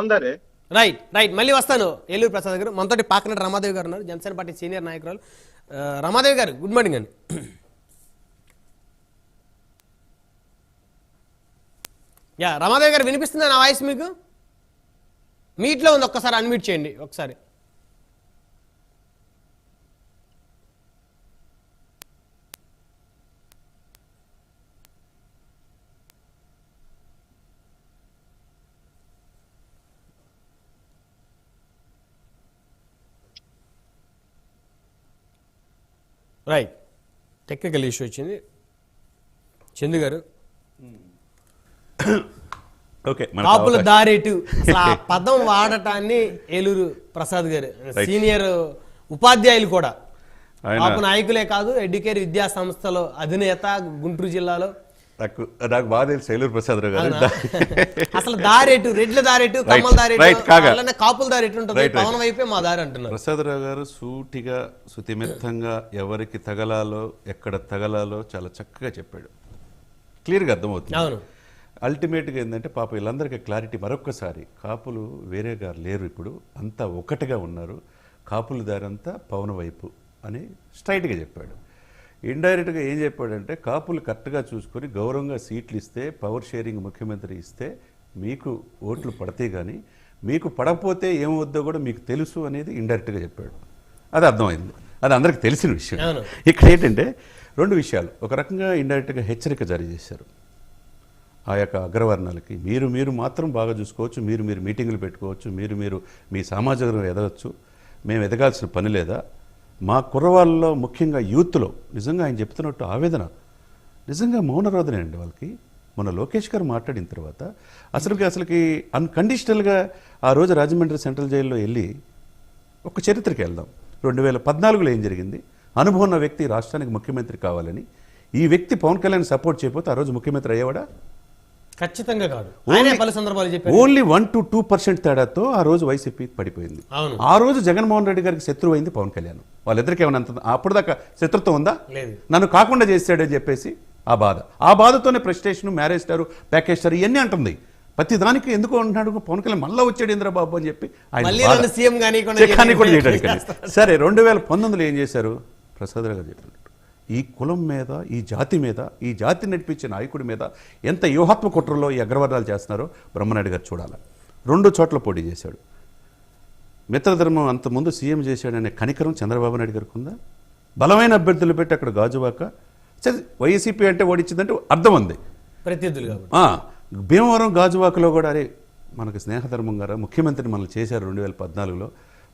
పొందారే. Right మళ్ళీ వస్తాను ఏలూరు ప్రసాద్ గారు. మనతోటి పాకనటి రమాదేవి గారు ఉన్నారు, జనసేన పార్టీ సీనియర్ నాయకురాలు. రమాదేవి గారు గుడ్ మార్నింగ్ అండి. రమాదేవి గారు వినిపిస్తుందా నా వాయిస్ మీకు? మీట్లో ఉంది, ఒక్కసారి అన్మ్యూట్ చేయండి ఒకసారి. రైట్, టెక్నికల్ ఇష్యూ వచ్చింది. చందు గారు, కాపుల దారేటు ఆ పదం వాడటాన్ని ఏలూరు ప్రసాద్ గారు సీనియర్ ఉపాధ్యాయులు కూడా, కాపు నాయకులే కాదు, ఎడ్యుకేర్ విద్యా సంస్థలో అధినేత గుంటూరు జిల్లాలో. నాకు బాగా తెలుసు ఏలూరు ప్రసాద్ గారు. అసలు దారేటు, రెడ్ల దారేటు, కమ్మల దారేటు, కాపుల దారేటు ఉంటుంది, పవన్ వైపే మా దారి అంటున్నారు. ప్రసాదరావు గారు సూటిగా సుతిమెత్తంగా ఎవరికి తగలాలో ఎక్కడ తగలాలో చాలా చక్కగా చెప్పాడు, క్లియర్గా అర్థమవుతుంది. అవును, అల్టిమేట్గా ఏంటంటే పాప వీళ్ళందరికీ క్లారిటీ మరొక్కసారి, కాపులు వేరేగా లేరు, ఇప్పుడు అంతా ఒకటిగా ఉన్నారు, కాపుల దారంతా పవన్ వైపు అని స్ట్రైట్గా చెప్పాడు. ఇండైరెక్ట్గా ఏం చెప్పాడంటే కాపులు కరెక్ట్గా చూసుకొని గౌరవంగా సీట్లు ఇస్తే, పవర్ షేరింగ్ ముఖ్యమంత్రి ఇస్తే మీకు ఓట్లు పడతాయి, కానీ మీకు పడకపోతే ఏమవుద్దో కూడా మీకు తెలుసు అనేది ఇండైరెక్ట్గా చెప్పాడు. అది అర్థమైంది, అది అందరికీ తెలిసిన విషయం. ఇక్కడ ఏంటంటే రెండు విషయాలు, ఒక రకంగా ఇండైరెక్ట్గా హెచ్చరిక జారీ చేశారు ఆ యొక్క అగ్రవర్ణాలకి, మీరు మాత్రం బాగా చూసుకోవచ్చు, మీరు మీటింగులు పెట్టుకోవచ్చు, మీరు మీ సామాజిక ఎదగచ్చు, మేము ఎదగాల్సిన పని లేదా? మా కుర్రవాళ్ళలో ముఖ్యంగా యూత్లో నిజంగా ఆయన చెప్తున్నట్టు ఆవేదన నిజంగా మౌనరోధనే అండి వాళ్ళకి. మొన్న లోకేష్ గారు మాట్లాడిన తర్వాత అసలుకి అన్కండిషనల్గా ఆ రోజు రాజమండ్రి సెంట్రల్ జైల్లో వెళ్ళి ఒక చరిత్రకి వెళ్దాం. 2014లో ఏం జరిగింది? అనుభవం ఉన్న వ్యక్తి రాష్ట్రానికి ముఖ్యమంత్రి కావాలని, ఈ వ్యక్తి పవన్ కళ్యాణ్ సపోర్ట్ చేయకపోతే ఆ రోజు ముఖ్యమంత్రి అయ్యేవాడా? ఖచ్చితంగా కాదు. ఓన్లీ 1-2% తేడాతో ఆ రోజు వైసీపీ పడిపోయింది. ఆ రోజు జగన్మోహన్ రెడ్డి గారికి శత్రువు అయింది పవన్ కళ్యాణ్. వాళ్ళిద్దరికి ఏమైనా అప్పుడు దాకా శత్రుత్వం ఉందా? నన్ను కాకుండా చేశాడని చెప్పేసి ఆ బాధతోనే ప్రెస్టేషన్, మ్యారేజ్ స్టారు, ప్యాకేజ్ స్టార్ ఇవన్నీ అంటుంది. ప్రతి దానికి ఎందుకు అంటున్నాడు పవన్ కళ్యాణ్ మళ్ళీ వచ్చాడు ఇంద్రబాబు అని చెప్పి ఆయన కూడా చేయడానికి. సరే 2019లో ఏం చేశారు? ప్రసాదరావు గారు చెప్పినట్టు ఈ కులం మీద, ఈ జాతి మీద, ఈ జాతి నడిపించే నాయకుడి మీద ఎంత వ్యూహాత్మ కుట్రలో ఈ అగ్రవర్ణాలు చేస్తున్నారో బ్రహ్మనాయుడు గారు చూడాలి. 2 చోట్ల పోటీ చేశాడు. మిత్రధర్మం అంతకుముందు సీఎం చేశాడనే కనికరం చంద్రబాబు నాయుడు గారికి ఉందా? బలమైన అభ్యర్థులు పెట్టి అక్కడ గాజువాక వైసీపీ అంటే ఓడించిందంటే అర్థం ఉంది. ప్రత్యర్థులు భీమవరం గాజువాకలో కూడా అరే మనకు స్నేహధర్మం గారు ముఖ్యమంత్రిని మనల్ని చేశారు 2014లో,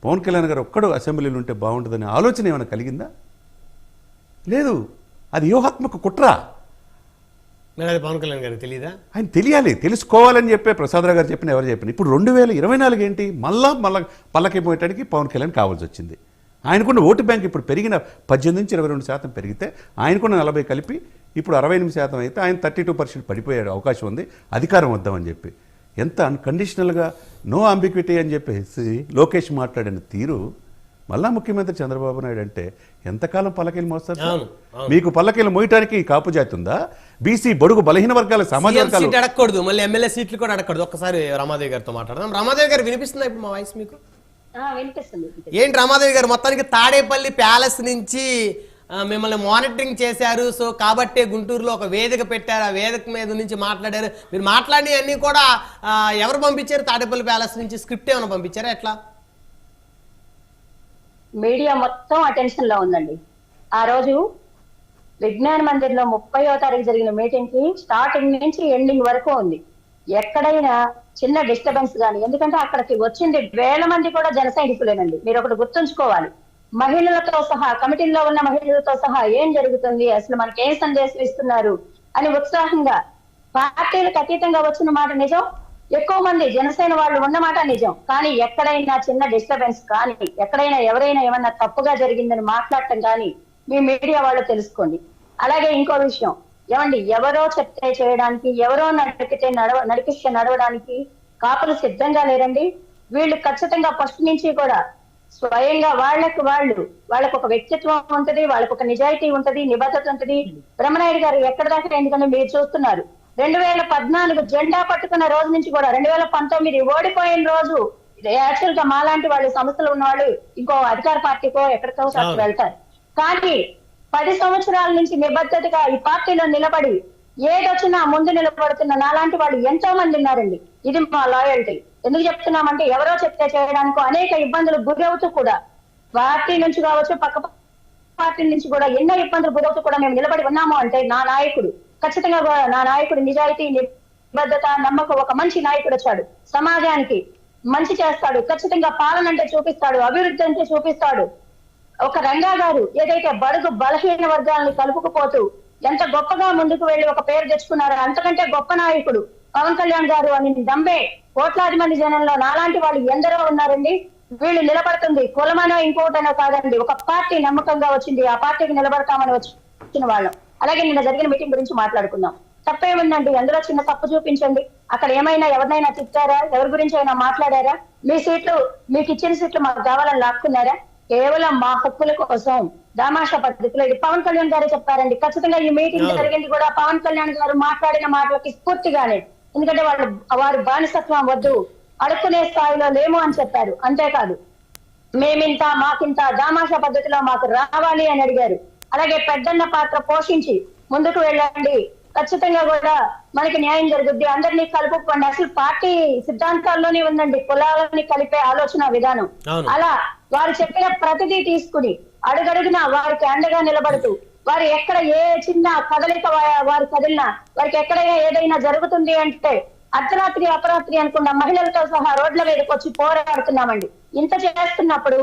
పవన్ కళ్యాణ్ గారు ఒక్కడు అసెంబ్లీలో ఉంటే బాగుంటుందనే ఆలోచన ఏమైనా కలిగిందా? లేదు. అది వ్యూహాత్మక కుట్ర. పవన్ కళ్యాణ్ గారికి తెలియదా? ఆయన తెలియాలి, తెలుసుకోవాలని చెప్పే ప్రసాదరావు గారు చెప్పిన ఎవరు చెప్పిన. ఇప్పుడు 2024 ఏంటి? మళ్ళా పల్లకైపోయటానికి పవన్ కళ్యాణ్ కావాల్సి వచ్చింది. ఆయనకున్న ఓటు బ్యాంక్ ఇప్పుడు పెరిగిన 18 నుంచి 22% పెరిగితే ఆయనకున్న 40 కలిపి ఇప్పుడు 68% అయితే ఆయన 32% పడిపోయే అవకాశం ఉంది అధికారం వద్దామని చెప్పి. ఎంత అన్కండిషనల్గా నో అంబిక్విటీ అని చెప్పేసి లోకేష్ మాట్లాడిన తీరు మళ్ళా ముఖ్యమంత్రి చంద్రబాబు నాయుడు అంటే ఎంతకాలం పల్లకీలు మోస్తారు? మీకు పల్లకీలు మోయటానికి కాపు జాతి ఉందా? బీసీ బడుగు బలహీన వర్గాల సామాజిక సీట్ అడగకూడదు, మళ్ళీ ఎమ్మెల్యే సీట్లు కూడా అడగకూడదు. ఒక్కసారి రమాదేవి గారితో మాట్లాడదాం. రమాదేవి గారు వినిపిస్తుందా ఇప్పుడు మా వాయిస్ మీకు? ఏంటి రమాదేవి గారు, మొత్తానికి తాడేపల్లి ప్యాలెస్ నుంచి మిమ్మల్ని మానిటరింగ్ చేశారు, సో కాబట్టే గుంటూరులో ఒక వేదిక పెట్టారు, ఆ వేదిక మీద నుంచి మాట్లాడారు. మీరు మాట్లాడి అన్ని కూడా ఎవరు పంపించారు? తాడేపల్లి ప్యాలెస్ నుంచి స్క్రిప్ట్ ఏమైనా పంపించారా? ఎట్లా? మీడియా మొత్తం అటెన్షన్ లో ఉందండి. ఆ రోజు విజ్ఞాన మందిర్ లో 30వ తారీఖు జరిగిన మీటింగ్ కి స్టార్టింగ్ నుంచి ఎండింగ్ వరకు ఉంది. ఎక్కడైనా చిన్న డిస్టర్బెన్స్ కానీ, ఎందుకంటే అక్కడికి వచ్చింది వేల మంది కూడా జన సైనికులేనండి. మీరు ఒకటి గుర్తుంచుకోవాలి, మహిళలతో సహా, కమిటీల్లో ఉన్న మహిళలతో సహా ఏం జరుగుతుంది, అసలు మనకి ఏం సందేశం ఇస్తున్నారు అని ఉత్సాహంగా పార్టీలకు అతీతంగా వచ్చిన మాట నిజం. ఎక్కువ మంది జనసేన వాళ్ళు ఉన్నమాట నిజం. కానీ ఎక్కడైనా చిన్న డిస్టర్బెన్స్ కానీ, ఎక్కడైనా ఎవరైనా ఏమన్నా తప్పుగా జరిగిందని మాట్లాడటం కానీ మీ మీడియా వాళ్ళు తెలుసుకోండి. అలాగే ఇంకో విషయం, ఏమండి, ఎవరో చెప్తే చేయడానికి, ఎవరో నడిపిస్తే నడవడానికి కాపులు సిద్ధంగా లేరండి. వీళ్ళు ఖచ్చితంగా ఫస్ట్ నుంచి కూడా స్వయంగా వాళ్ళకు ఒక వ్యక్తిత్వం ఉంటది, వాళ్ళకు ఒక నిజాయితీ ఉంటది, నిబద్ధత ఉంటది. బ్రహ్మనాయుడు గారు ఎక్కడ దాకా, ఎందుకంటే మీరు చూస్తున్నారు 2014 జెండా పట్టుకున్న రోజు నుంచి కూడా 2019 ఓడిపోయిన రోజు యాక్చువల్ గా మాలాంటి వాళ్ళు సంస్థలు ఉన్న వాళ్ళు ఇంకో అధికార పార్టీకో ఎక్కడికో అక్కడ వెళ్తారు. కానీ 10 సంవత్సరాల నుంచి నిబద్ధతగా ఈ పార్టీలో నిలబడి ఏదొచ్చినా ముందు నిలబడుతున్న నాలాంటి వాళ్ళు ఎంతో మంది ఉన్నారండి. ఇది మా లాయల్టీ. ఎందుకు చెప్తున్నామంటే ఎవరో చెప్తే చేయడానికి అనేక ఇబ్బందులు గురవుతూ కూడా పార్టీ నుంచి కావచ్చు పక్క పార్టీ నుంచి కూడా ఎన్నో ఇబ్బందులు గురవుతూ కూడా మేము నిలబడి ఉన్నాము అంటే నా నాయకుడు ఖచ్చితంగా కూడా నా నాయకుడు నిజాయితీ నిబద్ధత నమ్మకం. ఒక మంచి నాయకుడు వచ్చాడు, సమాజానికి మంచి చేస్తాడు, ఖచ్చితంగా పాలన అంటే చూపిస్తాడు, అభివృద్ధి అంటే చూపిస్తాడు. ఒక రంగా గారు ఏదైతే బడుగు బలహీన వర్గాలను కలుపుకుపోతూ ఎంత గొప్పగా ముందుకు వెళ్లి ఒక పేరు తెచ్చుకున్నారో అంతకంటే గొప్ప నాయకుడు పవన్ కళ్యాణ్ గారు అని నమ్మే కోట్లాది మంది జనంలో నాలాంటి వాళ్ళు ఎందరో ఉన్నారండి. వీళ్ళు నిలబడుతుంది కులమనో ఇంకోటనో కాదండి, ఒక పార్టీ నమ్మకంగా వచ్చింది, ఆ పార్టీకి నిలబడతామని వచ్చిన వాళ్ళం. అలాగే నిన్న జరిగిన మీటింగ్ గురించి మాట్లాడుకుందాం. తప్పేముందండి, అందులో చిన్న తప్పు చూపించండి. అక్కడ ఏమైనా ఎవరినైనా తిట్టారా, ఎవరి గురించి అయినా మాట్లాడారా? మీ సీట్లు మీకు ఇచ్చిన సీట్లు మాకు కావాలని లాక్కున్నారా? కేవలం మా హక్కుల కోసం దామాషా పద్ధతిలో ఇది పవన్ కళ్యాణ్ గారే చెప్పారండి. ఖచ్చితంగా ఈ మీటింగ్ జరిగింది కూడా పవన్ కళ్యాణ్ గారు మాట్లాడిన మాటలకి స్ఫూర్తిగానే. ఎందుకంటే వారు బానిసత్వం వద్దు, అడుక్కునే స్థాయిలో లేము అని చెప్పారు. అంతేకాదు మేమింత మాకింత దామాషా పద్ధతిలో మాకు రావాలి అని అడిగారు. అలాగే పెద్దన్న పాత్ర పోషించి ముందుకు వెళ్ళండి, ఖచ్చితంగా కూడా మనకి న్యాయం జరుగుద్ది, అందరినీ కలుపుకోండి. అసలు పార్టీ సిద్ధాంతాల్లోనే ఉందండి కులాలని కలిపే ఆలోచన విధానం. అలా వారు చెప్పిన ప్రతిదీ తీసుకుని అడుగడుగునా వారికి అండగా నిలబడుతూ వారు ఎక్కడ ఏ చిన్న కదలిక వారు కదిలినా వారికి ఎక్కడ ఏదైనా జరుగుతుంది అంటే అర్ధరాత్రి అపరాత్రి అనుకున్న మహిళలతో సహా రోడ్ల మీదకి వచ్చి పోరాడుతున్నామండి. ఇంత చేస్తున్నప్పుడు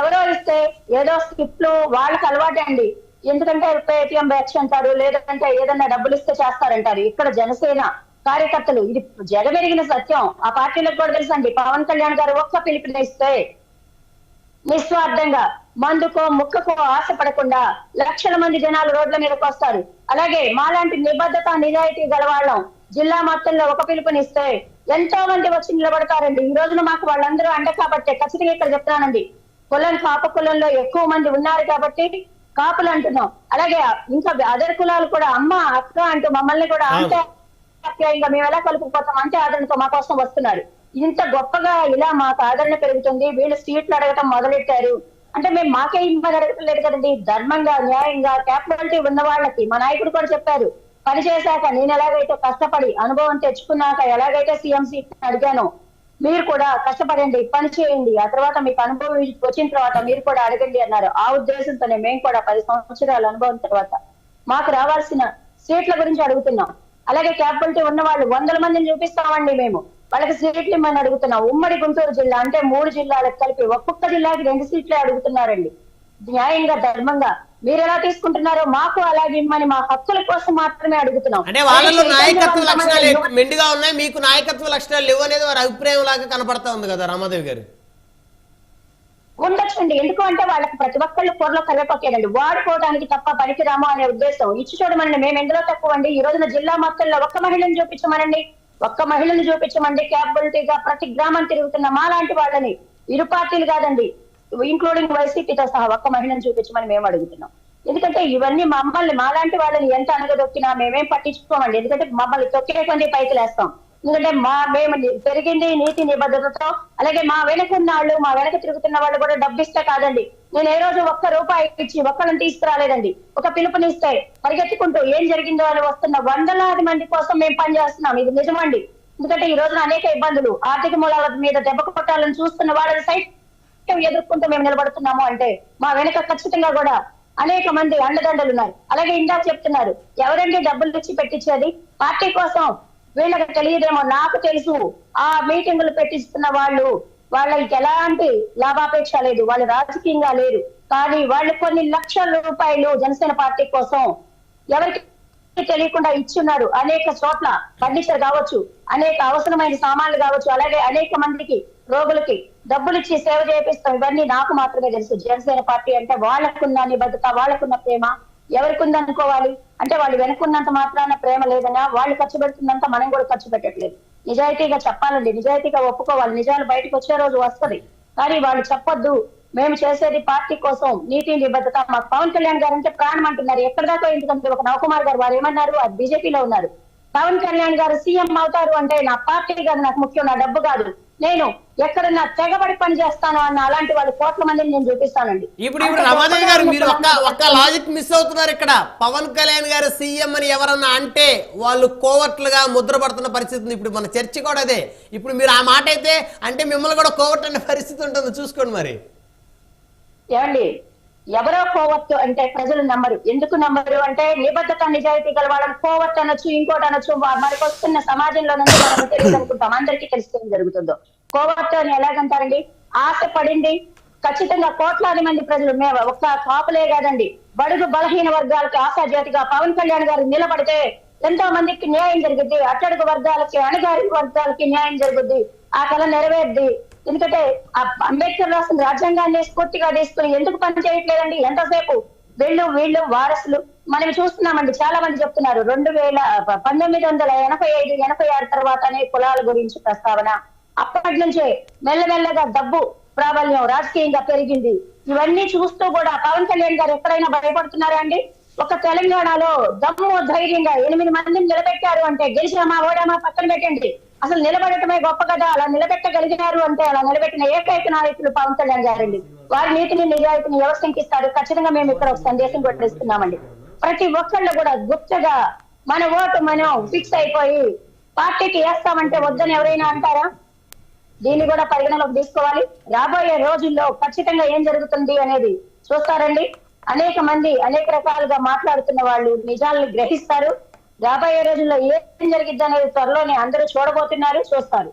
ఎవరో ఇస్తే ఏదో స్క్రిప్ట్లు వాళ్ళకి అలవాటే అండి. ఎందుకంటే పేటిఎం బ్యాచ్ అంటారు, లేదంటే ఏదన్నా డబ్బులు ఇస్తే చేస్తారంటారు. ఇక్కడ జనసేన కార్యకర్తలు ఇది జగమెరిగిన సత్యం. ఆ పార్టీలకు కూడా తెలుసండి. పవన్ కళ్యాణ్ గారు ఒక్క పిలుపునిస్తే నిస్వార్థంగా మందుకో ముక్కకో ఆశపడకుండా లక్షల మంది జనాలు రోడ్ల మీదకి వస్తారు. అలాగే మాలాంటి నిబద్ధత నిజాయితీ గలవాళ్ళం జిల్లా మొత్తంలో ఒక పిలుపునిస్తే ఎంతో మంది వచ్చి నిలబడతారండి. ఈ రోజున మాకు వాళ్ళందరూ అండ కాబట్టే ఖచ్చితంగా ఇక్కడ చెప్తానండి, కాపు కులంలో ఎక్కువ మంది ఉన్నారు కాబట్టి కాపులు అంటున్నాం. అలాగే ఇంకా అదర్ కులాలు కూడా అమ్మ అక్క అంటూ మమ్మల్ని కూడా అంతే ఇంకా మేము ఎలా కలుపుకుపోతాం అంతే ఆదరణతో మా కోసం వస్తున్నారు. ఇంత గొప్పగా ఇలా మాకు ఆదరణ పెరుగుతుంది. వీళ్ళు సీట్లు అడగటం మొదలెట్టారు అంటే మేము మాకే ఇబ్బంది అడగట్లేదు కదండి. ధర్మంగా న్యాయంగా క్యాపబిలిటీ ఉన్న వాళ్ళకి మా నాయకుడు కూడా చెప్పారు, పని చేశాక నేను ఎలాగైతే కష్టపడి అనుభవం తెచ్చుకున్నాక ఎలాగైతే సీఎం సీట్ అడిగానో మీరు కూడా కష్టపడండి, పని చేయండి, ఆ తర్వాత మీకు అనుభవం వచ్చిన తర్వాత మీరు కూడా అడగండి అన్నారు. ఆ ఉద్దేశంతోనే మేము కూడా 10 సంవత్సరాల అనుభవం తర్వాత మాకు రావాల్సిన సీట్ల గురించి అడుగుతున్నాం. అలాగే క్యాపబిలిటీ ఉన్న వాళ్ళు 100 మందిని చూపిస్తామండి. మేము వాళ్ళకి సీట్లు ఇమ్మని అడుగుతున్నాం. ఉమ్మడి గుంటూరు జిల్లా అంటే 3 జిల్లాలకు కలిపి ఒక్కొక్క జిల్లాకి 2 సీట్లే అడుగుతున్నారండి. న్యాయంగా ధర్మంగా మీరు ఎలా తీసుకుంటున్నారో మాకు అలాగే ఇమ్మని మా హక్కుల కోసం మాత్రమే అడుగుతున్నాం. అంటే వాళ్ళలో నాయకత్వ లక్షణాలు మెండుగా ఉన్నాయి, మీకు నాయకత్వ లక్షణాలు లేవు అనేది వారి అభిప్రాయం లాగా కనపడతా ఉంది కదా రామాదేవి గారు. ఉండొచ్చండి, ఎందుకు అంటే వాళ్ళకి ప్రతి ఒక్కళ్ళు కూరలో కరివేపాకేనండి, వాడుకోవడానికి తప్ప పనికిరాము అనే ఉద్దేశం. ఇచ్చి చూడమనండి, మేము ఎందులో తక్కువ అండి. ఈ రోజున జిల్లా మొత్తంలో ఒక్క మహిళను చూపించమనండి, ఒక్క మహిళను చూపించమండి. క్యాపబిలిటీగా ప్రతి గ్రామం తిరుగుతున్న మాలాంటి వాళ్ళని ఇరు పార్టీలు కాదండి ఇంక్లూడింగ్ వైసీపీతో సహా ఒక్క మహిళను చూపించమని మేము అడుగుతున్నాం. ఎందుకంటే ఇవన్నీ మమ్మల్ని మాలాంటి వాళ్ళని ఎంత అనగదొక్కినా మేమేం పట్టించుకోమండి. ఎందుకంటే మమ్మల్ని తొక్కే కొంది పైకి లేస్తాం. ఎందుకంటే మేము పెరిగింది నీతి నిబద్ధతతో. అలాగే మా వెనకున్న వాళ్ళు మా వెనక తిరుగుతున్న వాళ్ళు కూడా డబ్బిస్తే కాదండి. నేను ఏ రోజు ఒక్క రూపాయి ఇచ్చి ఒక్కళ్ళని తీసుకురాలేదండి. ఒక పిలుపునిస్తే పరిగెత్తుకుంటూ ఏం జరిగిందో అని వస్తున్న వందలాది మంది కోసం మేము పనిచేస్తున్నాం. ఇది నిజమండి. ఎందుకంటే ఈ రోజున అనేక ఇబ్బందులు ఆర్థిక మూలాల మీద దెబ్బ కొట్టాలని చూస్తున్న వాళ్ళని సైతం ఎదుర్కొంటూ మేము నిలబడుతున్నాము అంటే మా వెనక ఖచ్చితంగా కూడా అనేక మంది అండదండలు ఉన్నారు. అలాగే ఇందాక చెప్తున్నారు, ఎవరండి డబ్బులు ఇచ్చి పెట్టించేది పార్టీ కోసం? వీళ్ళకి తెలియదేమో, నాకు తెలుసు. ఆ మీటింగులు పెట్టిస్తున్న వాళ్ళకి ఎలాంటి లాభాపేక్ష లేదు, వాళ్ళు రాజకీయంగా లేరు. కానీ వాళ్ళు కొన్ని లక్షల రూపాయలు జనసేన పార్టీ కోసం ఎవరికి తెలియకుండా ఇచ్చున్నారు. అనేక చోట్ల ఫర్నిచర్ కావచ్చు, అనేక అవసరమైన సామాన్లు కావచ్చు, అలాగే అనేక మందికి రోగులకి డబ్బులు ఇచ్చి సేవ చేపిస్తాం. ఇవన్నీ నాకు మాత్రమే తెలుసు. జనసేన పార్టీ అంటే వాళ్ళకున్న నిబద్ధత, వాళ్ళకున్న ప్రేమ ఎవరికి ఉందనుకోవాలి? అంటే వాళ్ళు వెనుకున్నంత మాత్రాన ప్రేమ లేదనా? వాళ్ళు ఖర్చు పెడుతున్నంత మనం కూడా ఖర్చు పెట్టట్లేదు. నిజాయితీగా చెప్పాలండి, నిజాయితీగా ఒప్పుకోవాలి. నిజాలు బయటకు వచ్చే రోజు వస్తది. కానీ వాళ్ళు చెప్పొద్దు, మేము చేసేది పార్టీ కోసం, నీతి నిబద్ధత. మాకు పవన్ కళ్యాణ్ గారు అంటే ప్రాణం అంటున్నారు. ఎక్కడ దాకా? ఎందుకంటే ఒక నవకుమార్ గారు వారు ఏమన్నారు, అది బీజేపీలో ఉన్నారు. పవన్ కళ్యాణ్ గారు సీఎం అవుతారు అంటే నా పార్టీ కాదు నాకు ముఖ్యం, నా డబ్బు కాదు, నేను ఎక్కడన్నా తెగబడి పని చేస్తాను అన్న అలాంటి వాళ్ళు కోట్ల మందిని నేను చూపిస్తానండి. ఇప్పుడు రమాదేవి గారు మీరు ఒక్క లాజిక్ మిస్ అవుతున్నారు ఇక్కడ. పవన్ కళ్యాణ్ గారు సీఎం అని ఎవరన్నా అంటే వాళ్ళు కోవర్ట్లుగా ముద్ర పడుతున్న పరిస్థితి ఉంది. ఇప్పుడు మన చర్చ కూడా అదే. ఇప్పుడు మీరు ఆ మాట అయితే అంటే మిమ్మల్ని కూడా కోవర్ట్ అనే పరిస్థితి ఉంటుంది, చూసుకోండి మరి. ఏమండి, ఎవరో కోవత్తు అంటే ప్రజలు నమ్మరు. ఎందుకు నమ్మరు అంటే నిబద్ధత నిజాయితీ గల వాళ్ళని కోవత్తు అనొచ్చు, ఇంకోటి అనొచ్చు. మనకు వస్తున్న సమాజంలో నుంచి మనం తెలియదు అనుకుంటాం, అందరికీ తెలిసి జరుగుతుందో. కోవత్తు అని ఎలాగంటారండి? ఆశ పడింది ఖచ్చితంగా కోట్లాది మంది ప్రజలు, ఒక్క కాపులే కాదండి, బడుగు బలహీన వర్గాలకి ఆశాజ్యోతిగా పవన్ కళ్యాణ్ గారు నిలబడితే ఎంతో మందికి న్యాయం జరుగుద్ది, అట్టడుగు వర్గాలకి అణగారి వర్గాలకి న్యాయం జరుగుద్ది, ఆ కళ నెరవేరుద్ది. ఎందుకంటే అంబేద్కర్ రాసిన రాజ్యాంగాన్ని స్ఫూర్తిగా తీసుకుని ఎందుకు పని చేయట్లేదండి? ఎంతసేపు వీళ్ళు వారసులు మనం చూస్తున్నామండి. చాలా మంది చెప్తున్నారు 1985, 86 తర్వాతనే కులాల గురించి ప్రస్తావన. అప్పటి నుంచే మెల్లమెల్లగా డబ్బు ప్రాబల్యం రాజకీయంగా పెరిగింది. ఇవన్నీ చూస్తూ కూడా పవన్ కళ్యాణ్ గారు ఎక్కడైనా భయపడుతున్నారా అండి? ఒక తెలంగాణలో దమ్ము ధైర్యంగా 8 మందిని నిలబెట్టారు అంటే, గెలిచామా ఓడామా పక్కన పెట్టండి, అసలు నిలబడటమే గొప్ప కదా. అలా నిలబెట్టగలిగినారు అంటే అలా నిలబెట్టిన ఏకైక నాయకులు పవన్ కళ్యాణ్ గారండి. వారి నీతిని నిజాయితీని ఎవరు శంకిస్తారు? ఖచ్చితంగా మేము ఇక్కడ ఒక సందేశం కూడా ఇస్తున్నామండి. ప్రతి ఒక్కళ్ళు కూడా గుప్తగా మన ఓటు మనం ఫిక్స్ అయిపోయి పార్టీకి వేస్తామంటే వద్దని ఎవరైనా అంటారా? దీన్ని కూడా పరిగణలోకి తీసుకోవాలి. రాబోయే రోజుల్లో ఖచ్చితంగా ఏం జరుగుతుంది అనేది చూస్తారండి. అనేక మంది అనేక రకాలుగా మాట్లాడుతున్న వాళ్ళు నిజాలను గ్రహిస్తారు. రాబోయే రోజుల్లో ఏం జరిగిద్ది అనేది త్వరలోనే అందరూ చూడబోతున్నారు, చూస్తారు.